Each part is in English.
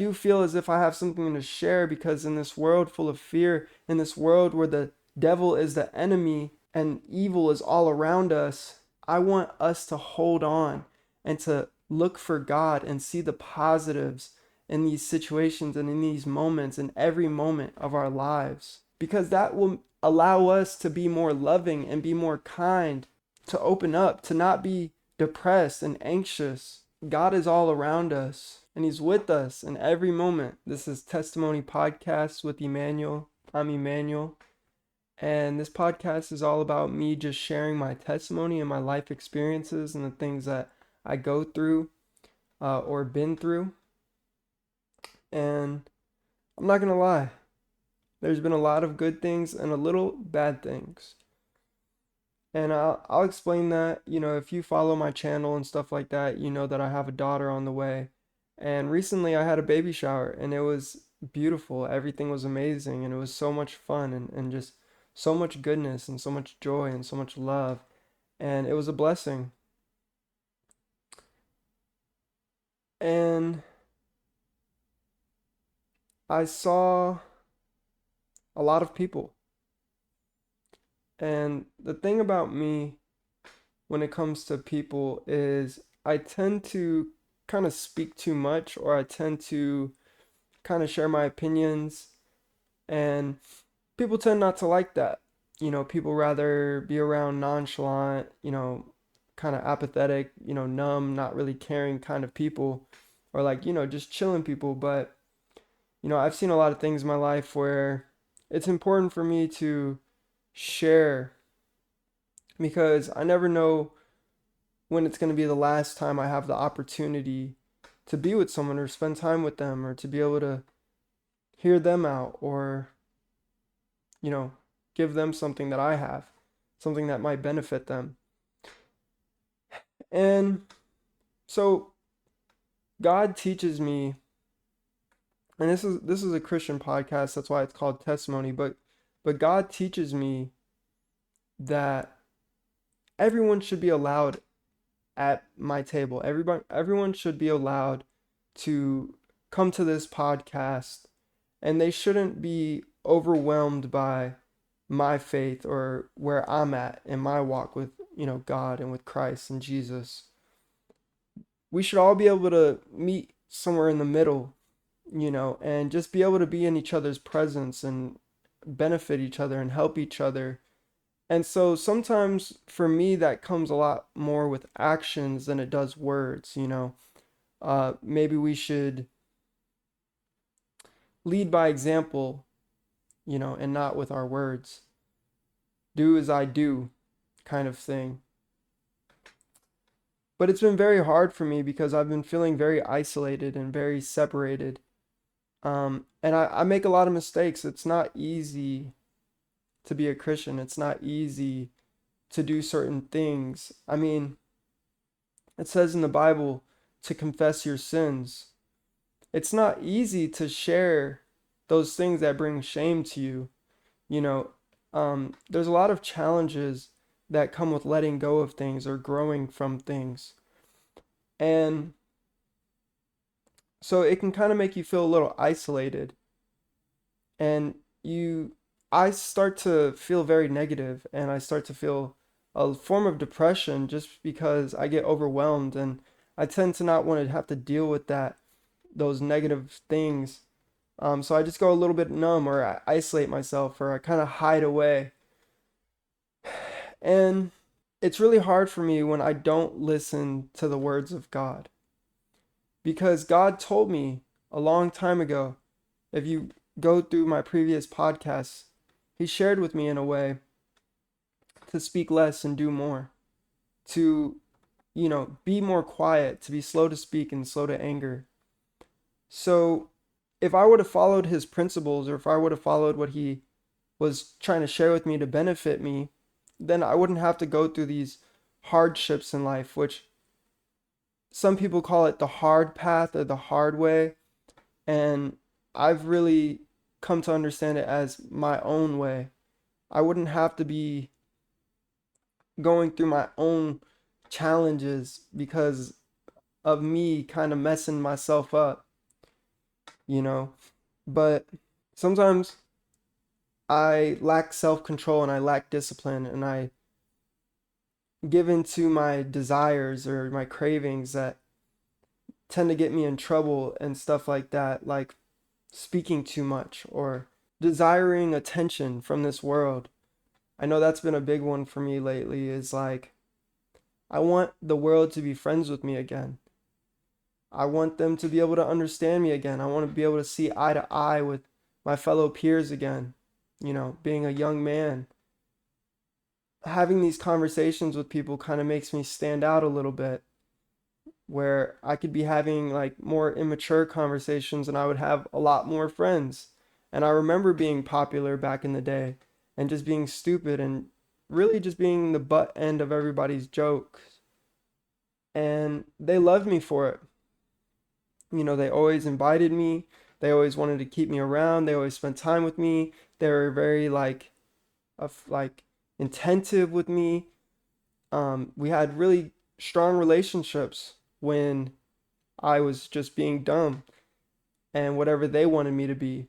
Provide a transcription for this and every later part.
do feel as if I have something to share, because in this world full of fear, in this world where the devil is the enemy and evil is all around us, I want us to hold on and to look for God and see the positives in these situations and in these moments, in every moment of our lives, because that will allow us to be more loving and be more kind, to open up, to not be depressed and anxious. God is all around us and He's with us in every moment. This is Testimony Podcast with Emmanuel. I'm Emmanuel, and this podcast is all about me just sharing my testimony and my life experiences and the things that I go through or been through. And I'm not gonna lie, there's been a lot of good things and a little bad things. And I'll explain that. If you follow my channel and stuff like that, you know that I have a daughter on the way. And recently I had a baby shower and it was beautiful. Everything was amazing and it was so much fun and just so much goodness and so much joy and so much love. And it was a blessing. And I saw a lot of people. And the thing about me when it comes to people is I tend to kind of speak too much, or I tend to kind of share my opinions, and people tend not to like that. People rather be around nonchalant, kind of apathetic, numb, not really caring kind of people, or like, just chilling people. But, I've seen a lot of things in my life where it's important for me to share, because I never know when it's going to be the last time I have the opportunity to be with someone or spend time with them, or to be able to hear them out, or, you know, give them something that I have, something that might benefit them. And so God teaches me, and this is a Christian podcast, that's why it's called Testimony, but God teaches me that everyone should be allowed at my table. Everyone should be allowed to come to this podcast, and they shouldn't be overwhelmed by my faith or where I'm at in my walk with, God and with Christ and Jesus. We should all be able to meet somewhere in the middle, and just be able to be in each other's presence and benefit each other and help each other. And so sometimes for me, that comes a lot more with actions than it does words. Maybe we should lead by example, and not with our words. Do as I do kind of thing. But it's been very hard for me because I've been feeling very isolated and very separated. And I make a lot of mistakes. It's not easy to be a Christian. It's not easy to do certain things. I mean, it says in the Bible to confess your sins. It's not easy to share those things that bring shame to you. You know, there's a lot of challenges that come with letting go of things or growing from things. And so it can kind of make you feel a little isolated. And I start to feel very negative, and I start to feel a form of depression just because I get overwhelmed, and I tend to not want to have to deal with those negative things. So I just go a little bit numb, or I isolate myself, or I kind of hide away. And it's really hard for me when I don't listen to the words of God, because God told me a long time ago, if you go through my previous podcasts, He shared with me in a way to speak less and do more, to, be more quiet, to be slow to speak and slow to anger. So if I would have followed His principles, or if I would have followed what He was trying to share with me to benefit me, then I wouldn't have to go through these hardships in life, which some people call it the hard path or the hard way. And I've really come to understand it as my own way. I wouldn't have to be going through my own challenges because of me kind of messing myself up. you know. But sometimes I lack self-control and I lack discipline and I give into my desires or my cravings that tend to get me in trouble and stuff like that, like speaking too much or desiring attention from this world. I know that's been a big one for me lately is like I want the world to be friends with me again. I want them to be able to understand me again. I want to be able to see eye to eye with my fellow peers again. Being a young man, having these conversations with people kind of makes me stand out a little bit, where I could be having like more immature conversations and I would have a lot more friends. And I remember being popular back in the day and just being stupid and really just being the butt end of everybody's jokes. And they loved me for it. They always invited me. They always wanted to keep me around. They always spent time with me. They were very like attentive with me. We had really strong relationships when I was just being dumb and whatever they wanted me to be.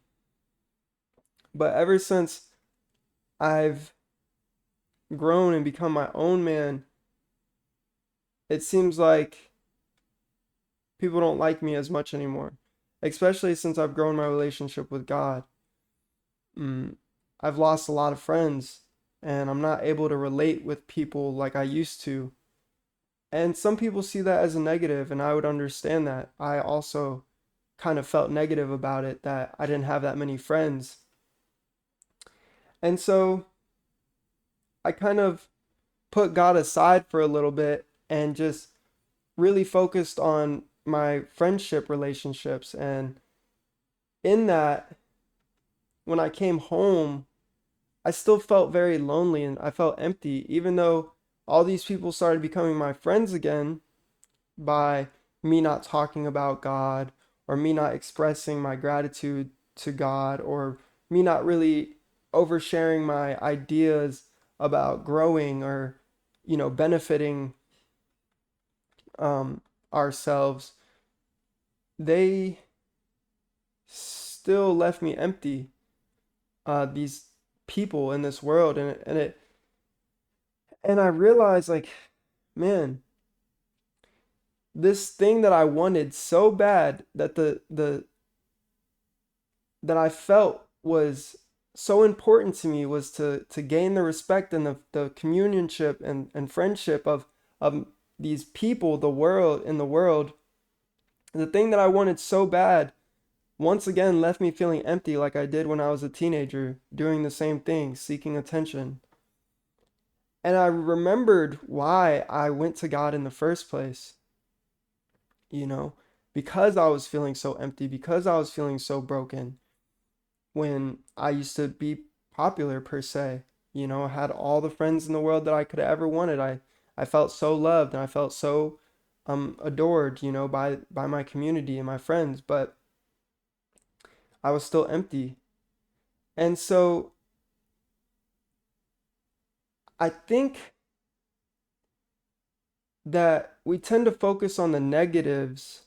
But ever since I've grown and become my own man, it seems like people don't like me as much anymore, especially since I've grown my relationship with God. Mm, I've lost a lot of friends and I'm not able to relate with people like I used to. And some people see that as a negative, and I would understand that. I also kind of felt negative about it that I didn't have that many friends. And so I kind of put God aside for a little bit and just really focused on my friendship relationships. And in that, when I came home, I still felt very lonely and I felt empty, even though all these people started becoming my friends again by me not talking about God or me not expressing my gratitude to God or me not really oversharing my ideas about growing or benefiting um, ourselves. They still left me empty. These people in this world, and I realized, like, man, this thing that I wanted so bad, that I felt was so important to me, was to gain the respect and the communionship and friendship of these people, the world, in the world. The thing that I wanted so bad once again left me feeling empty, like I did when I was a teenager, doing the same thing, seeking attention. And I remembered why I went to God in the first place, you know, because I was feeling so empty, because I was feeling so broken when I used to be popular per se. I had all the friends in the world that I could have ever wanted. I felt so loved and I felt so adored, by my community and my friends, but I was still empty. And so I think that we tend to focus on the negatives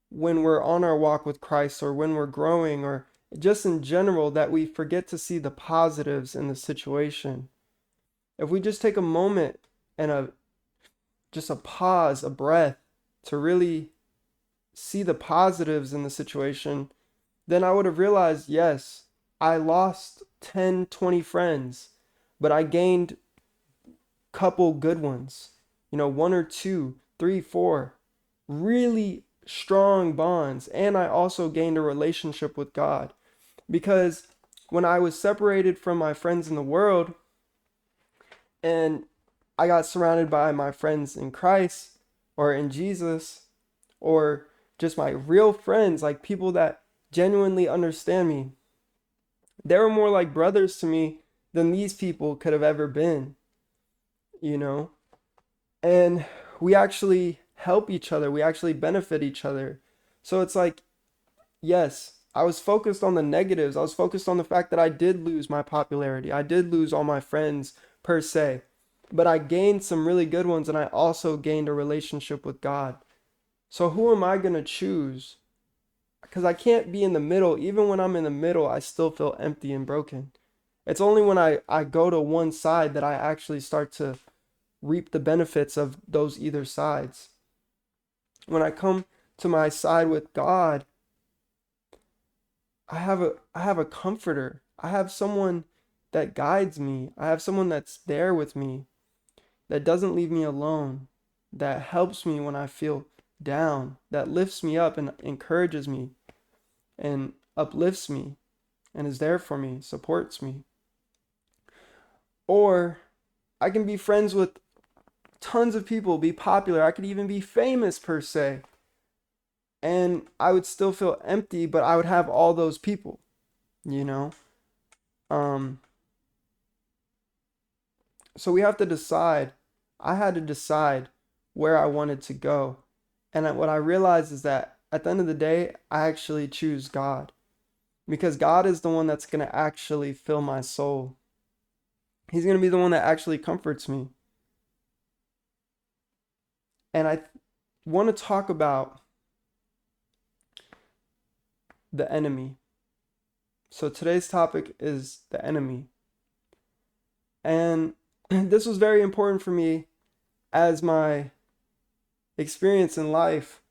when we're on our walk with Christ or when we're growing or just in general, that we forget to see the positives in the situation. If we just take a moment and just a pause, a breath to really see the positives in the situation, then I would have realized, yes, I lost 10, 20 friends, but I gained a couple good ones. One or two, three, four really strong bonds. And I also gained a relationship with God. Because when I was separated from my friends in the world and I got surrounded by my friends in Christ or in Jesus or just my real friends, like people that genuinely understand me, they were more like brothers to me than these people could have ever been, you know? And we actually help each other, we actually benefit each other. So it's like, yes, I was focused on the negatives. I was focused on the fact that I did lose my popularity. I did lose all my friends per se. But I gained some really good ones and I also gained a relationship with God. So who am I going to choose? because I can't be in the middle. Even when I'm in the middle, I still feel empty and broken. It's only when I go to one side that I actually start to reap the benefits of those either sides. When I come to my side with God, I have a comforter. I have someone that guides me. I have someone that's there with me, that doesn't leave me alone, that helps me when I feel down, that lifts me up and encourages me and uplifts me and is there for me, supports me. Or I can be friends with tons of people, be popular. I could even be famous per se. And I would still feel empty, but I would have all those people, you know? Um, so we have to decide. I had to decide where I wanted to go. And what I realized is that at the end of the day, I actually choose God because God is the one that's going to actually fill my soul. He's going to be the one that actually comforts me. And I want to talk about the enemy. So today's topic is the enemy. And this was very important for me as my experience in life,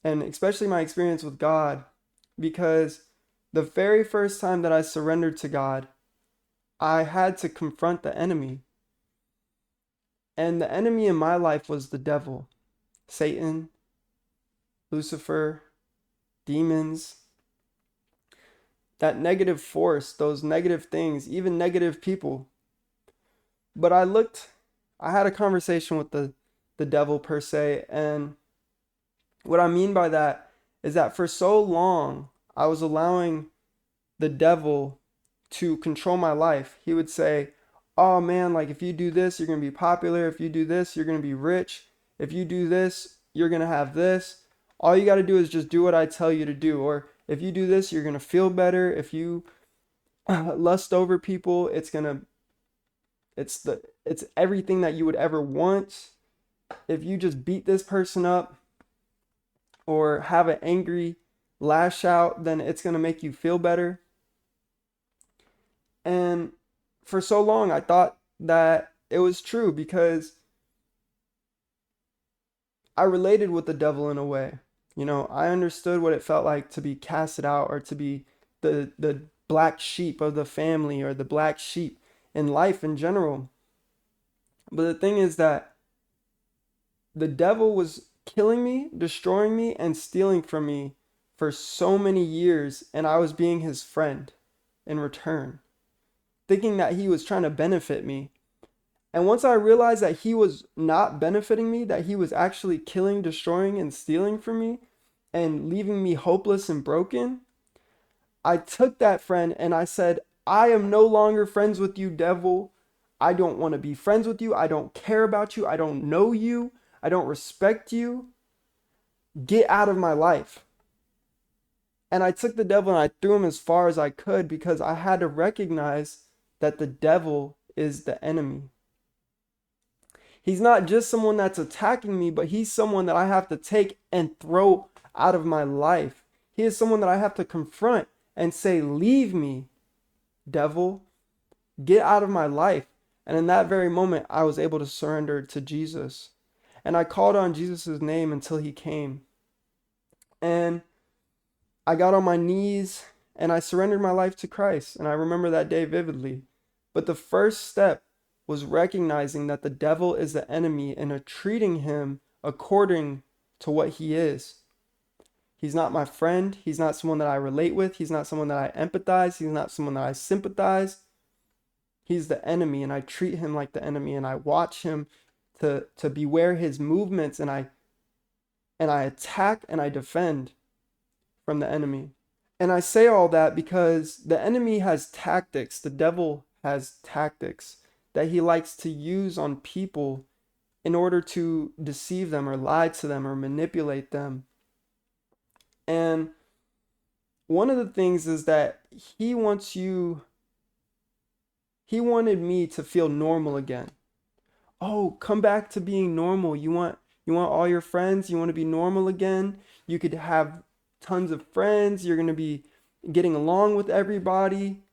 and especially my experience with God, because the very first time that I surrendered to God, I had to confront the enemy. And the enemy in my life was the devil, Satan, Lucifer, demons, that negative force, those negative things, even negative people. But I had a conversation with the devil per se, and what I mean by that is that for so long I was allowing the devil to control my life. He would say, "Oh man, like if you do this, you're going to be popular. If you do this, you're going to be rich. If you do this, you're going to have this. All you got to do is just do what I tell you to do. Or if you do this, you're going to feel better. If you lust over people, it's everything that you would ever want. If you just beat this person up or have an angry lash out, then it's going to make you feel better." And for so long, I thought that it was true because I related with the devil in a way. I understood what it felt like to be casted out or to be the black sheep of the family or the black sheep in life in general. But the thing is that the devil was killing me, destroying me, and stealing from me for so many years, and I was being his friend in return, thinking that he was trying to benefit me. And once I realized that he was not benefiting me, that he was actually killing, destroying, and stealing from me and leaving me hopeless and broken, I took that friend and I said, "I am no longer friends with you, devil. I don't want to be friends with you. I don't care about you. I don't know you. I don't respect you. Get out of my life." And I took the devil and I threw him as far as I could because I had to recognize that the devil is the enemy. He's not just someone that's attacking me, but he's someone that I have to take and throw out of my life. He is someone that I have to confront and say, "Leave me, devil. Get out of my life." And in that very moment, I was able to surrender to Jesus. And I called on Jesus' name until he came. And I got on my knees and I surrendered my life to Christ. And I remember that day vividly. But the first step was recognizing that the devil is the enemy and treating him according to what he is. He's not my friend. He's not someone that I relate with. He's not someone that I empathize. He's not someone that I sympathize. He's the enemy, and I treat him like the enemy, and I watch him to beware his movements, and I attack and I defend from the enemy. And I say all that because the enemy has tactics. The devil has tactics that he likes to use on people in order to deceive them or lie to them or manipulate them. And one of the things is that he wanted me to feel normal again. "Oh, come back to being normal. You want all your friends, you want to be normal again. You could have tons of friends, you're going to be getting along with everybody.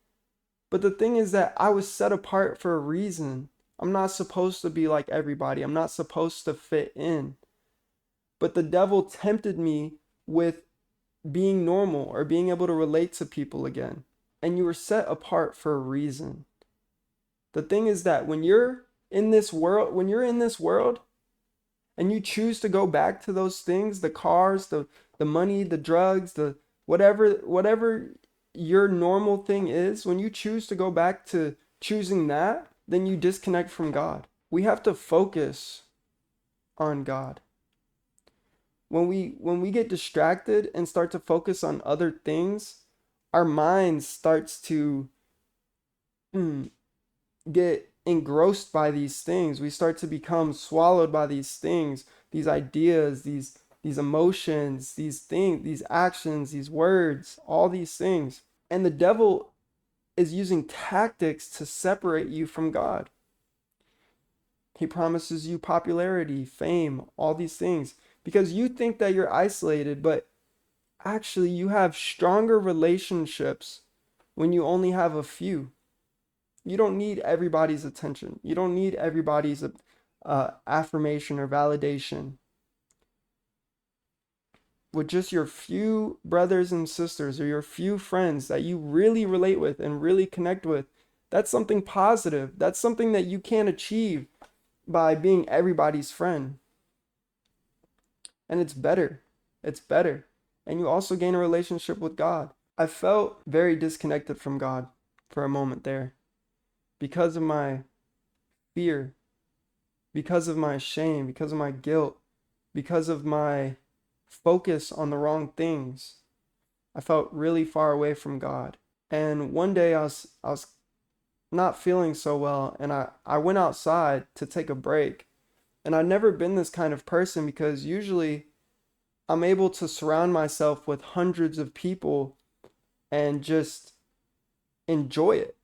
But the thing is that I was set apart for a reason. I'm not supposed to be like everybody. I'm not supposed to fit in. But the devil tempted me with being normal or being able to relate to people again. And you were set apart for a reason. The thing is that when you're in this world and you choose to go back to those things, the cars, the money, the drugs, the whatever your normal thing is, when you choose to go back to choosing that, then you disconnect from God. We have to focus on God. When we get distracted and start to focus on other things, our mind starts to get engrossed by these things. We start to become swallowed by these things, these ideas, these emotions, these things, these actions, these words, all these things. And the devil is using tactics to separate you from God. He promises you popularity, fame, all these things because you think that you're isolated, but actually you have stronger relationships when you only have a few. You don't need everybody's attention. You don't need everybody's affirmation or validation. With just your few brothers and sisters or your few friends that you really relate with and really connect with, that's something positive. That's something that you can't achieve by being everybody's friend. And it's better. It's better. And you also gain a relationship with God. I felt very disconnected from God for a moment there because of my fear, because of my shame, because of my guilt, because of my focus on the wrong things. I felt really far away from God. And one day I was not feeling so well, and I went outside to take a break. And I've never been this kind of person because usually I'm able to surround myself with hundreds of people and just enjoy it.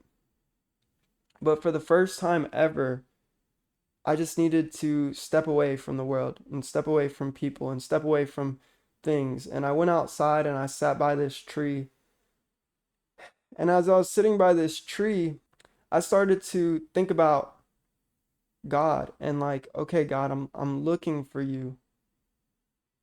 But for the first time ever, I just needed to step away from the world and step away from people and step away from things. And I went outside and I sat by this tree. And as I was sitting by this tree, I started to think about God and like, okay, God, I'm looking for you.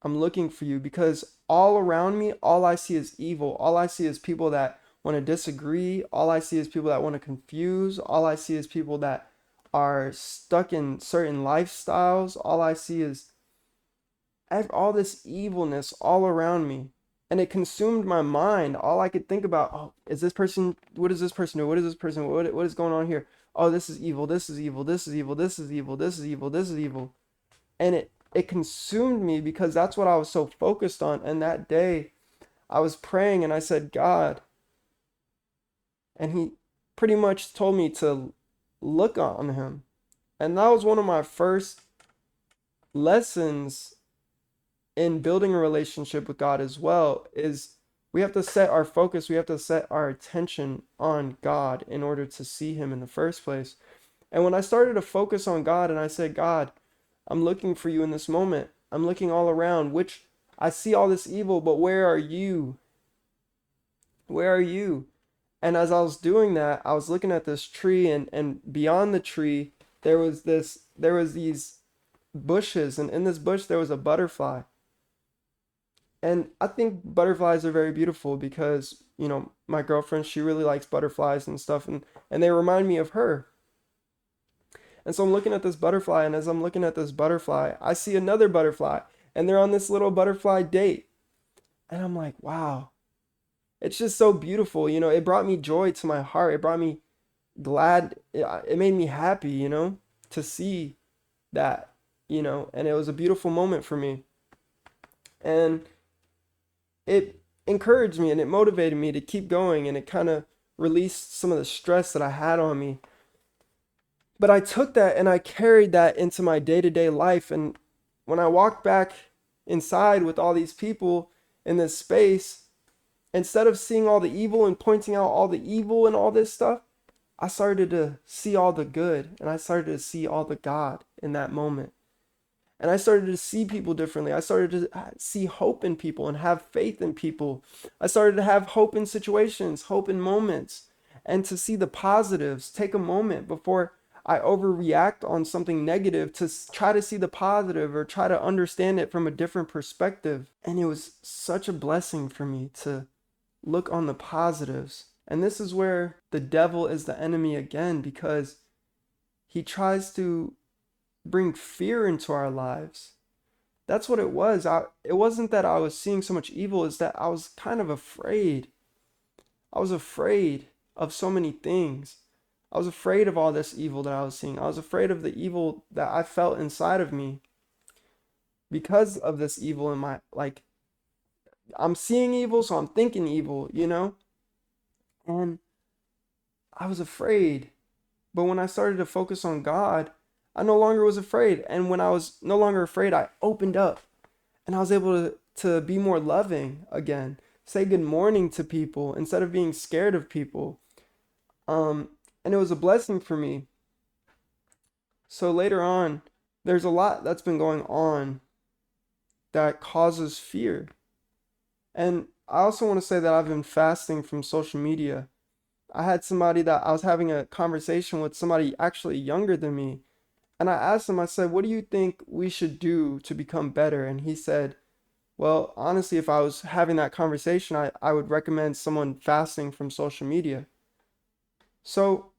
I'm looking for you because all around me, all I see is evil. All I see is people that want to disagree. All I see is people that want to confuse. All I see is people that are stuck in certain lifestyles. All I see is all this evilness all around me. And it consumed my mind. All I could think about, oh, is this person, what does this person do? What is this person? What is going on here? Oh, this is evil. This is evil. This is evil. This is evil. This is evil. This is evil. And it consumed me because that's what I was so focused on. And that day I was praying and I said, God, and he pretty much told me to look on him. And that was one of my first lessons in building a relationship with God as well, is we have to set our focus, we have to set our attention on God in order to see him in the first place. And when I started to focus on God and I said, God, I'm looking for you in this moment. I'm looking all around, which I see all this evil, but where are you? Where are you? And as I was doing that, I was looking at this tree and beyond the tree, there was these bushes, and in this bush there was a butterfly. And I think butterflies are very beautiful because, my girlfriend, she really likes butterflies and stuff, and they remind me of her. And so I'm looking at this butterfly, and as I'm looking at this butterfly, I see another butterfly, and they're on this little butterfly date. And I'm like, wow, it's just so beautiful. It brought me joy to my heart. It brought me glad. It made me happy, to see that, and it was a beautiful moment for me. And it encouraged me and it motivated me to keep going, and it kind of released some of the stress that I had on me. But I took that and I carried that into my day-to-day life. And when I walked back inside with all these people in this space, instead of seeing all the evil and pointing out all the evil and all this stuff, I started to see all the good, and I started to see all the God in that moment. And I started to see people differently. I started to see hope in people and have faith in people. I started to have hope in situations, hope in moments, and to see the positives. Take a moment before I overreact on something negative to try to see the positive or try to understand it from a different perspective. And it was such a blessing for me to look on the positives. And this is where the devil is the enemy again, because he tries to bring fear into our lives. That's what it was. It wasn't that I was seeing so much evil, it's that I was kind of afraid. I was afraid of so many things. I was afraid of all this evil that I was seeing. I was afraid of the evil that I felt inside of me because of this evil in my, like, I'm seeing evil, so I'm thinking evil, you know? And I was afraid. But when I started to focus on God, I no longer was afraid. And when I was no longer afraid, I opened up and I was able to be more loving again, say good morning to people instead of being scared of people. Um, and it was a blessing for me. So later on, there's a lot that's been going on that causes fear. And I also want to say that I've been fasting from social media. I had somebody that I was having a conversation with, somebody actually younger than me. And I asked him, I said, what do you think we should do to become better? And he said, well, honestly, if I was having that conversation, I would recommend someone fasting from social media. So,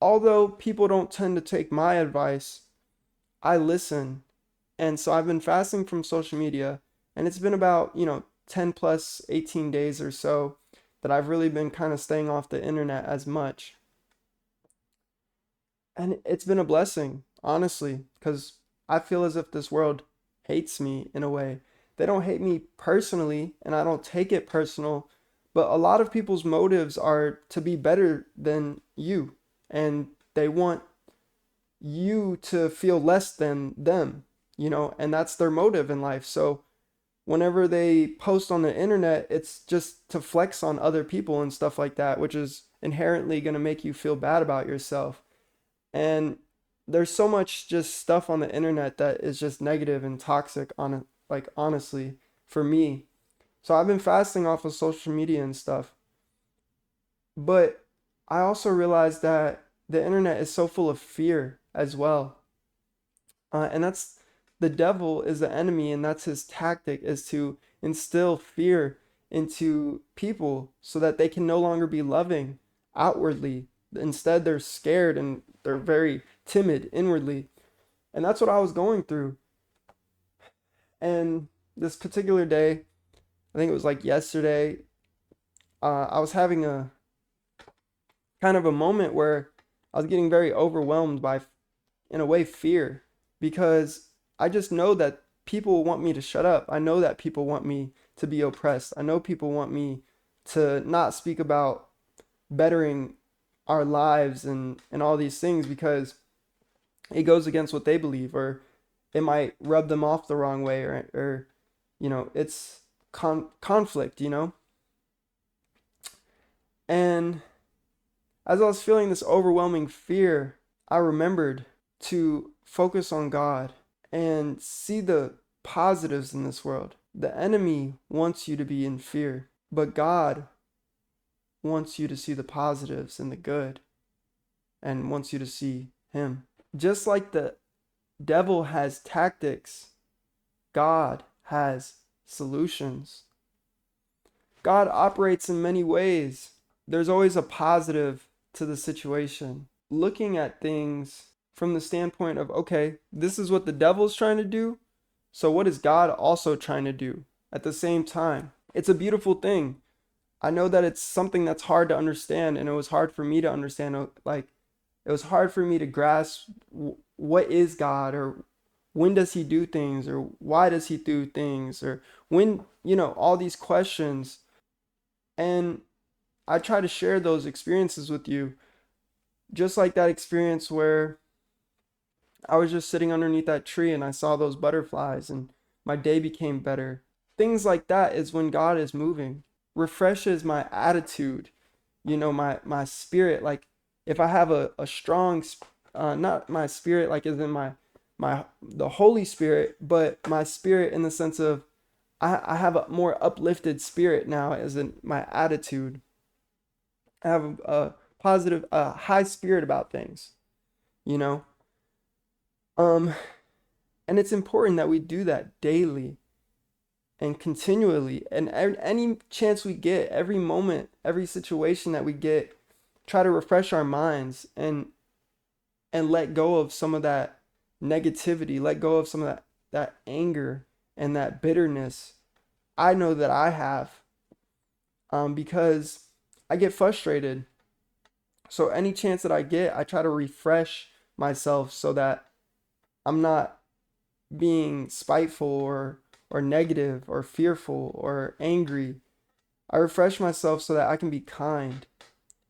although people don't tend to take my advice, I listen. And so I've been fasting from social media, and it's been about, 10 plus 18 days or so that I've really been kind of staying off the internet as much. And it's been a blessing, honestly, because I feel as if this world hates me in a way. They don't hate me personally, and I don't take it personal, but a lot of people's motives are to be better than you, and they want you to feel less than them, and that's their motive in life. So whenever they post on the internet, it's just to flex on other people and stuff like that, which is inherently going to make you feel bad about yourself. And there's so much just stuff on the internet that is just negative and toxic on it, like honestly, for me. So I've been fasting off of social media and stuff. But I also realized that the internet is so full of fear as well. And that's the devil is the enemy, and that's his tactic, is to instill fear into people so that they can no longer be loving outwardly. Instead, they're scared and they're very timid inwardly. And that's what I was going through. And this particular day, I think it was like yesterday, I was having a kind of a moment where I was getting very overwhelmed by, in a way, fear, because I just know that people want me to shut up. I know that people want me to be oppressed. I know people want me to not speak about bettering our lives and all these things, because it goes against what they believe, or it might rub them off the wrong way, or it's conflict, And as I was feeling this overwhelming fear, I remembered to focus on God and see the positives in this world. The enemy wants you to be in fear, but God wants you to see the positives and the good, and wants you to see Him. Just like the devil has tactics, God has solutions. God operates in many ways. There's always a positive to the situation. Looking at things from the standpoint of, okay, this is what the devil's trying to do, so what is God also trying to do at the same time? It's a beautiful thing. I know that it's something that's hard to understand, and it was hard for me to understand. Like, it was hard for me to grasp what is God, or when does He do things, or why does He do things, or when, all these questions. And I try to share those experiences with you, just like that experience where I was just sitting underneath that tree and I saw those butterflies and my day became better. Things like that is when God is moving. Refreshes my attitude, my spirit. Like, if I have a strong, not my spirit, like as in the Holy Spirit, but my spirit in the sense of I have a more uplifted spirit now, as in my attitude. I have a positive, high spirit about things, you know? Um, and it's important that we do that daily and continually, and any chance we get, every moment, every situation that we get, try to refresh our minds and let go of some of that negativity, let go of some of that anger and that bitterness. I know that I have, because I get frustrated. So any chance that I get, I try to refresh myself so that I'm not being spiteful or negative or fearful or angry. I refresh myself so that I can be kind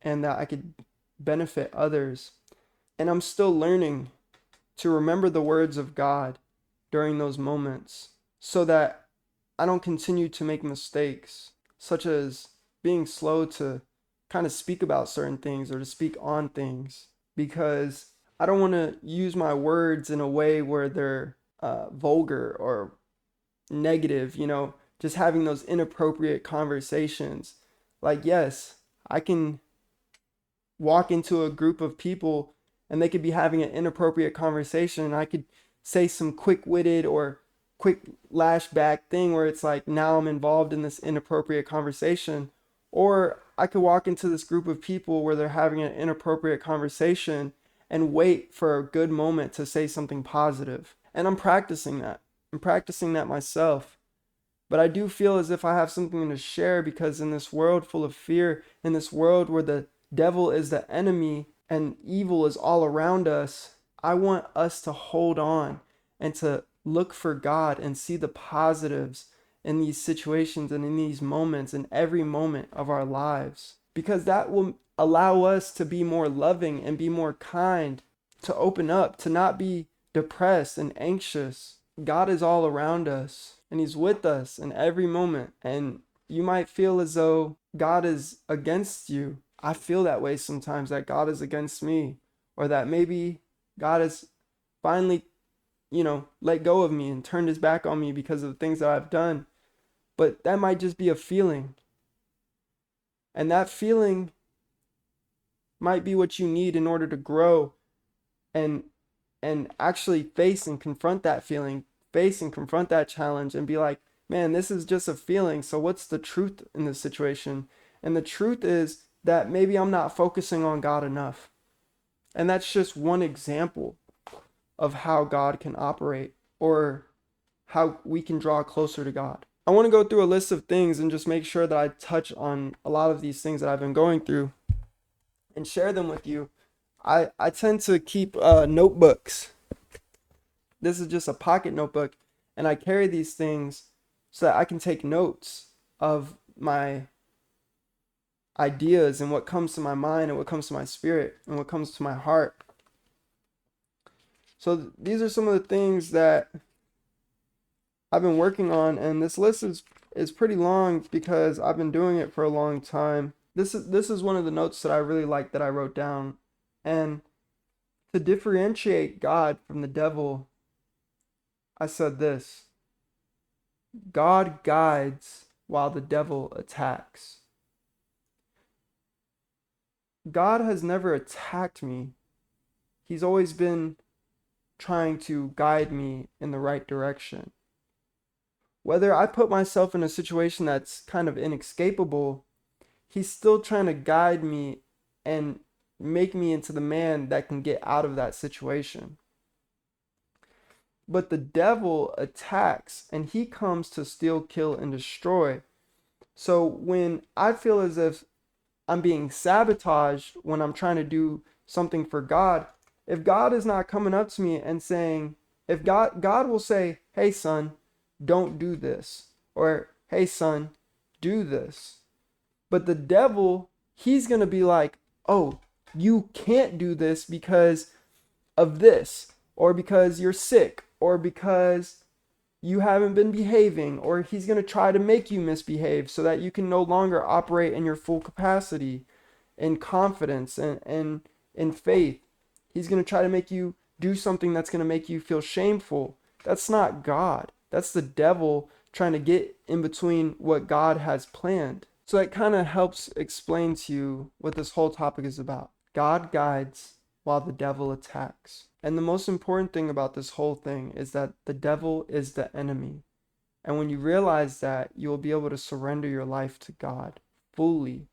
and that I could benefit others. And I'm still learning to remember the words of God during those moments so that I don't continue to make mistakes, such as being slow to kind of speak about certain things or to speak on things, because I don't want to use my words in a way where they're vulgar or negative, just having those inappropriate conversations. Like, yes, I can walk into a group of people and they could be having an inappropriate conversation and I could say some quick-witted or quick lashback thing where it's like now I'm involved in this inappropriate conversation, or I could walk into this group of people where they're having an inappropriate conversation and wait for a good moment to say something positive. And I'm practicing that. I'm practicing that myself. But I do feel as if I have something to share, because in this world full of fear, in this world where the devil is the enemy and evil is all around us, I want us to hold on and to look for God and see the positives in these situations and in these moments, in every moment of our lives. Because that will allow us to be more loving and be more kind, to open up, to not be depressed and anxious. God is all around us and He's with us in every moment. And you might feel as though God is against you. I feel that way sometimes, that God is against me, or that maybe God has finally, let go of me and turned His back on me because of the things that I've done. But that might just be a feeling. And that feeling might be what you need in order to grow and actually face and confront that feeling, face and confront that challenge and be like, man, this is just a feeling. So what's the truth in this situation? And the truth is that maybe I'm not focusing on God enough. And that's just one example of how God can operate, or how we can draw closer to God. I want to go through a list of things and just make sure that I touch on a lot of these things that I've been going through and share them with you. I tend to keep notebooks. This is just a pocket notebook, and I carry these things so that I can take notes of my ideas and what comes to my mind and what comes to my spirit and what comes to my heart. So these are some of the things that I've been working on, and this list is pretty long because I've been doing it for a long time. This is one of the notes that I really like that I wrote down. And to differentiate God from the devil, I said this: God guides while the devil attacks. God has never attacked me. He's always been trying to guide me in the right direction. Whether I put myself in a situation that's kind of inescapable, He's still trying to guide me and make me into the man that can get out of that situation. But the devil attacks, and he comes to steal, kill, and destroy. So when I feel as if I'm being sabotaged when I'm trying to do something for God, if God is not coming up to me and saying, if God will say, hey son, don't do this, or hey son, do this. But the devil, he's going to be like, oh, you can't do this because of this, or because you're sick, or because you haven't been behaving, or he's going to try to make you misbehave so that you can no longer operate in your full capacity, in confidence and in faith. He's going to try to make you do something that's going to make you feel shameful. That's not God. That's the devil trying to get in between what God has planned. So that kind of helps explain to you what this whole topic is about. God guides while the devil attacks. And the most important thing about this whole thing is that the devil is the enemy. And when you realize that, you will be able to surrender your life to God fully.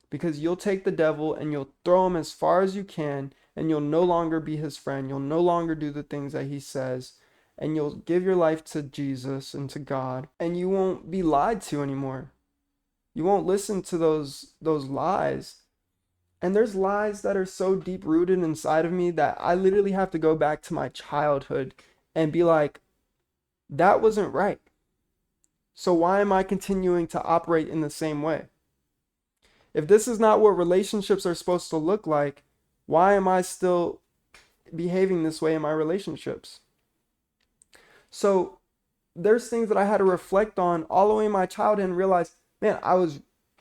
Because you'll take the devil and you'll throw him as far as you can, and you'll no longer be his friend. You'll no longer do the things that he says, and you'll give your life to Jesus and to God, and you won't be lied to anymore. You won't listen to those lies. And there's lies that are so deep rooted inside of me that I literally have to go back to my childhood and be like, that wasn't right. So why am I continuing to operate in the same way? If this is not what relationships are supposed to look like, why am I still behaving this way in my relationships? So there's things that I had to reflect on all the way in my childhood and realize, man, I was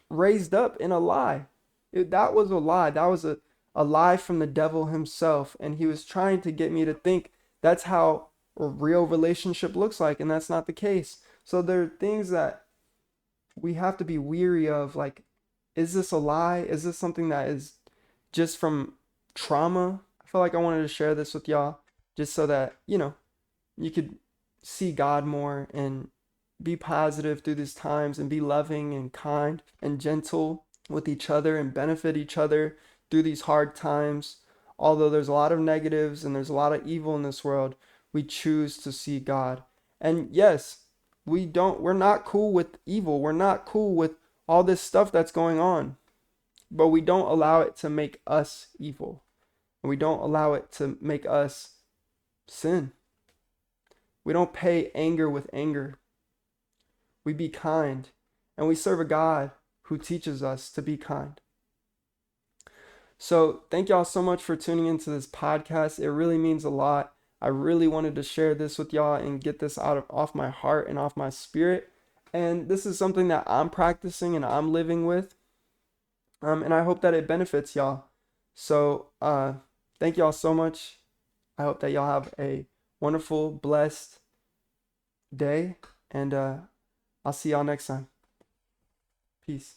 raised up in a lie. That was a lie. That was a lie from the devil himself. And he was trying to get me to think that's how a real relationship looks like. And that's not the case. So there are things that we have to be weary of. Like, is this a lie? Is this something that is just from trauma? I feel like I wanted to share this with y'all just so that, you could see God more and be positive through these times and be loving and kind and gentle with each other and benefit each other through these hard times. Although there's a lot of negatives and there's a lot of evil in this world, we choose to see God. And yes, we're not cool with evil. We're not cool with all this stuff that's going on, but we don't allow it to make us evil. And we don't allow it to make us sin. We don't pay anger with anger. We be kind, and we serve a God who teaches us to be kind. So thank y'all so much for tuning into this podcast. It really means a lot. I really wanted to share this with y'all and get this off my heart and off my spirit. And this is something that I'm practicing and I'm living with. And I hope that it benefits y'all. So thank y'all so much. I hope that y'all have a wonderful, blessed day. And I'll see y'all next time. Peace.